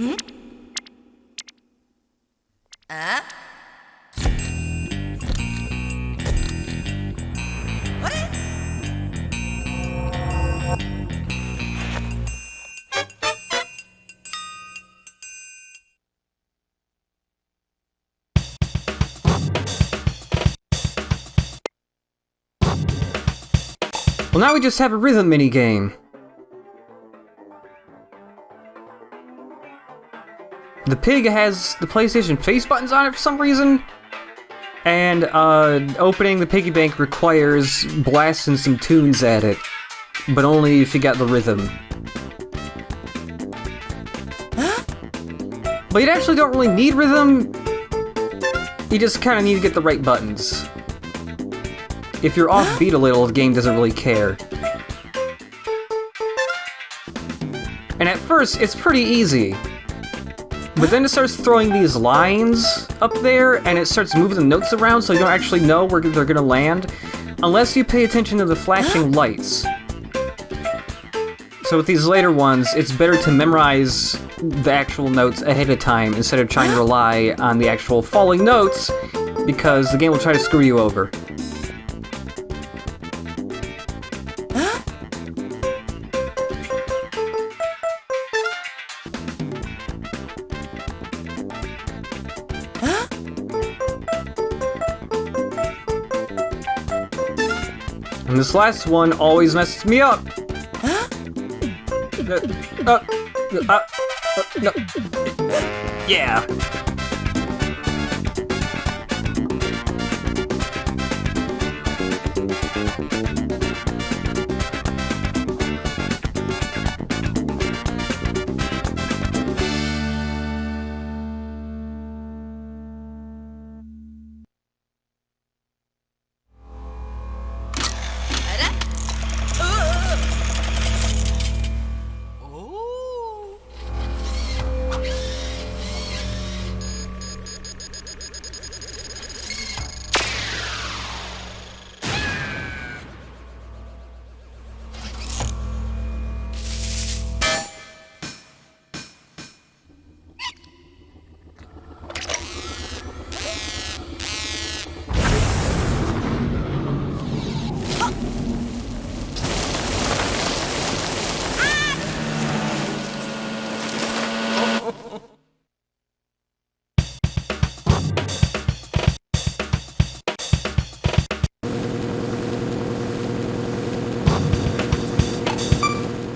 Well, now we just have a rhythm minigame. The pig has the PlayStation face buttons on it for some reason. And, opening the piggy bank requires blasting some tunes at it. But only if you got the rhythm. But you actually don't really need rhythm. You just kind of need to get the right buttons. If you're offbeat a little, the game doesn't really care. And at first, it's pretty easy. But then it starts throwing these lines up there, and it starts moving the notes around so you don't actually know where they're gonna land, unless you pay attention to the flashing lights. So with these later ones, it's better to memorize the actual notes ahead of time instead of trying to rely on the actual falling notes, because the game will try to screw you over. And this last one always messes me up. No. Yeah.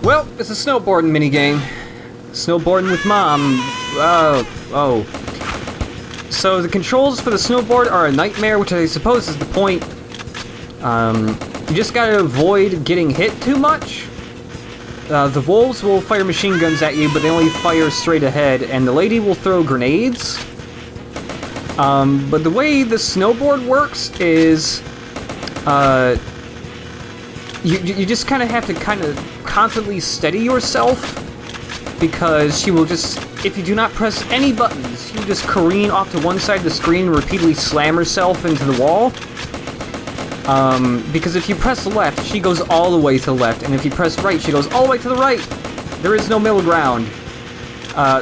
Well, it's a snowboarding minigame. Snowboarding with Mom. Oh. So the controls for the snowboard are a nightmare, which I suppose is the point. You just gotta avoid getting hit too much. The wolves will fire machine guns at you, but they only fire straight ahead, and the lady will throw grenades. But the way the snowboard works is, you just kind of have to constantly steady yourself, because she will just, if you do not press any buttons, you just careen off to one side of the screen and repeatedly slam herself into the wall. Because if you press left, she goes all the way to the left, and if you press right, she goes all the way to the right. There is no middle ground.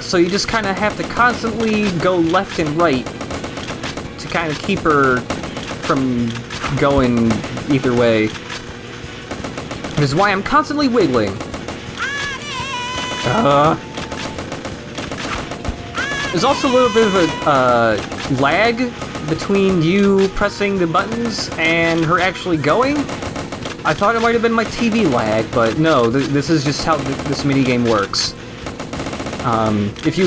So you just kind of have to constantly go left and right to kind of keep her from going either way. Which is why I'm constantly wiggling. There's also a little bit of a lag between you pressing the buttons and her actually going. I thought it might have been my TV lag, but no, this is just how this minigame works. If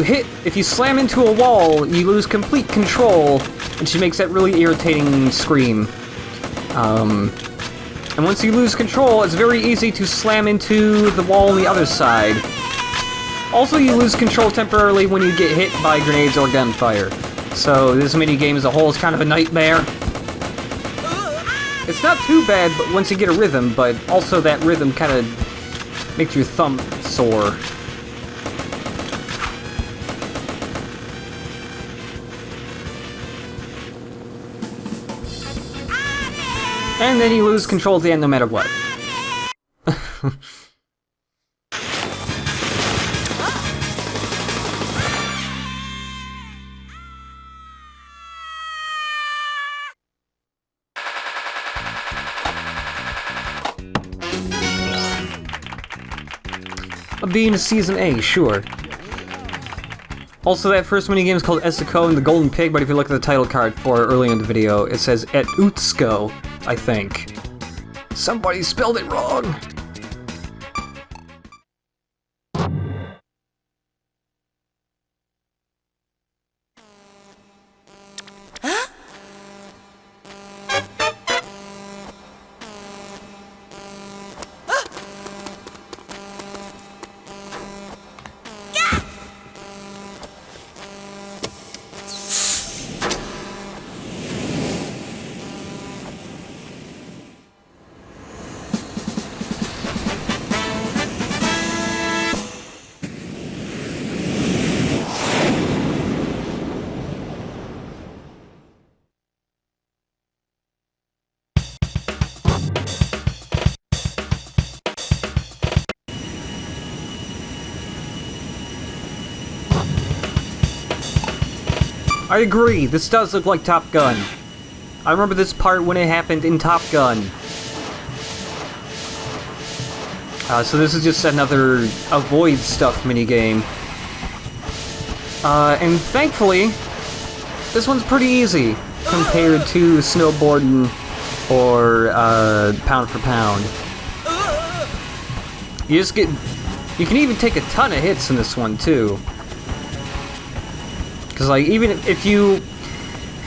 you slam into a wall, you lose complete control, and she makes that really irritating scream. And once you lose control, it's very easy to slam into the wall on the other side. Also, you lose control temporarily when you get hit by grenades or gunfire. So this minigame as a whole is kind of a nightmare. It's not too bad but once you get a rhythm, but also that rhythm kind of makes your thumb sore. And then you lose control at the end no matter what. of being a Season A, sure. Also, that first minigame is called Etsuko and the Golden Pig, but if you look at the title card for early in the video, it says Etsuko, I think. Somebody spelled it wrong! I agree, this does look like Top Gun. I remember this part when it happened in Top Gun. So this is just another avoid stuff minigame. And thankfully, this one's pretty easy compared to Snowboarding or Pound for Pound. You can even take a ton of hits in this one too. Because, like, even if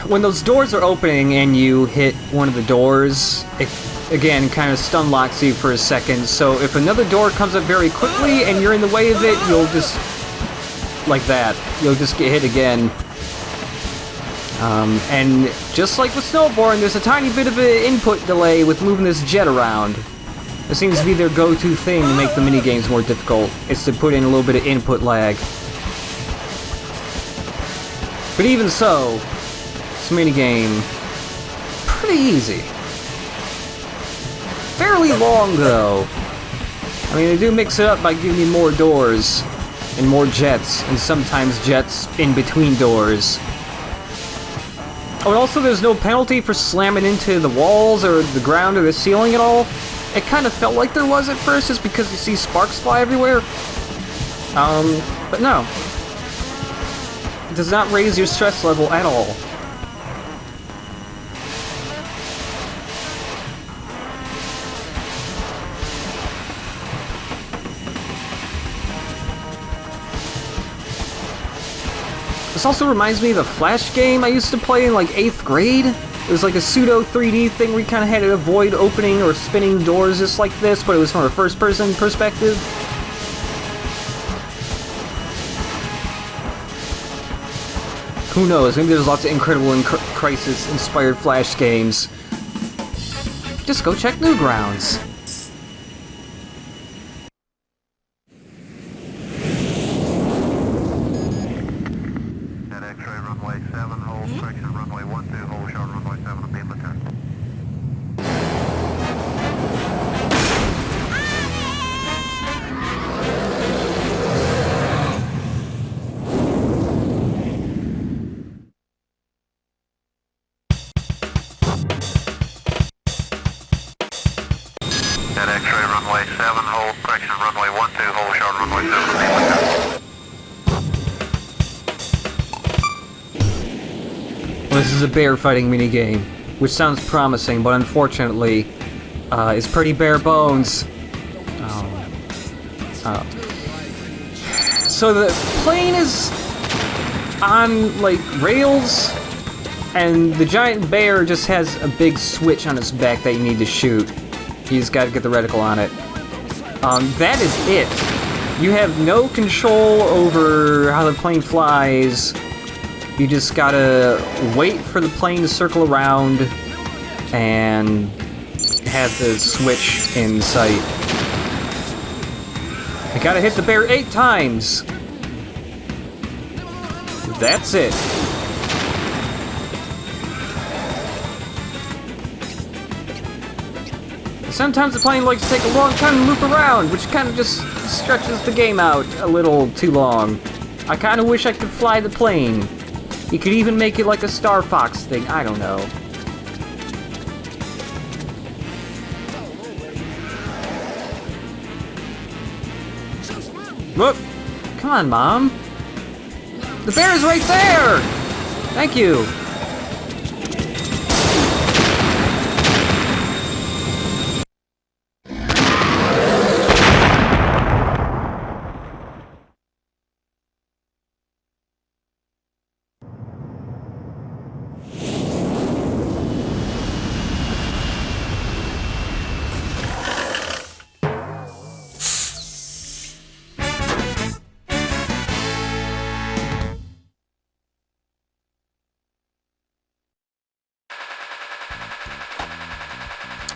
when those doors are opening and you hit one of the doors, it, again, kind of stun locks you for a second, so if another door comes up very quickly and you're in the way of it, you'll just, like that, you'll just get hit again. And just like with Snowboarding, there's a tiny bit of an input delay with moving this jet around. It seems to be their go-to thing to make the minigames more difficult, is to put in a little bit of input lag. But even so, this minigame, pretty easy. Fairly long, though. I mean, they do mix it up by giving you more doors, and more jets, and sometimes jets in between doors. Oh, and also there's no penalty for slamming into the walls, or the ground, or the ceiling at all. It kind of felt like there was at first, just because you see sparks fly everywhere. But no. It does not raise your stress level at all. This also reminds me of the Flash game I used to play in, like, 8th grade. It was like a pseudo 3D thing where you kind of had to avoid opening or spinning doors just like this, but it was from a first-person perspective. Who knows, maybe there's lots of Incredible Crisis-inspired Flash games. Just go check Newgrounds. At X-ray runway 7, hold, correction, runway 12, hold short, runway 7, and beam return. At X-ray runway 7, hold, correction, runway 12, hold short, runway 7, and beam return. Well, this is a bear fighting minigame, which sounds promising, but unfortunately, is pretty bare bones. So the plane is on, like, rails, and the giant bear just has a big switch on its back that you need to shoot. You just gotta get the reticle on it. That is it. You have no control over how the plane flies. You just gotta wait for the plane to circle around and have the switch in sight. You gotta hit the bear 8 times. That's it. Sometimes the plane likes to take a long time to loop around, which kind of just stretches the game out a little too long. I kind of wish I could fly the plane. You could even make it like a Star Fox thing, I don't know. Whoop! Come on, Mom. The bear is right there! Thank you.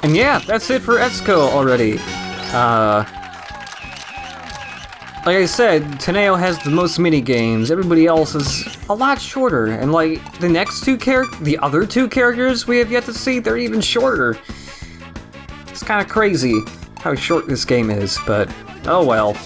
And yeah, that's it for Etsuko already. Like I said, Teneo has the most mini games. Everybody else is a lot shorter, and like the other two characters we have yet to see, they're even shorter. It's kind of crazy how short this game is, but oh well.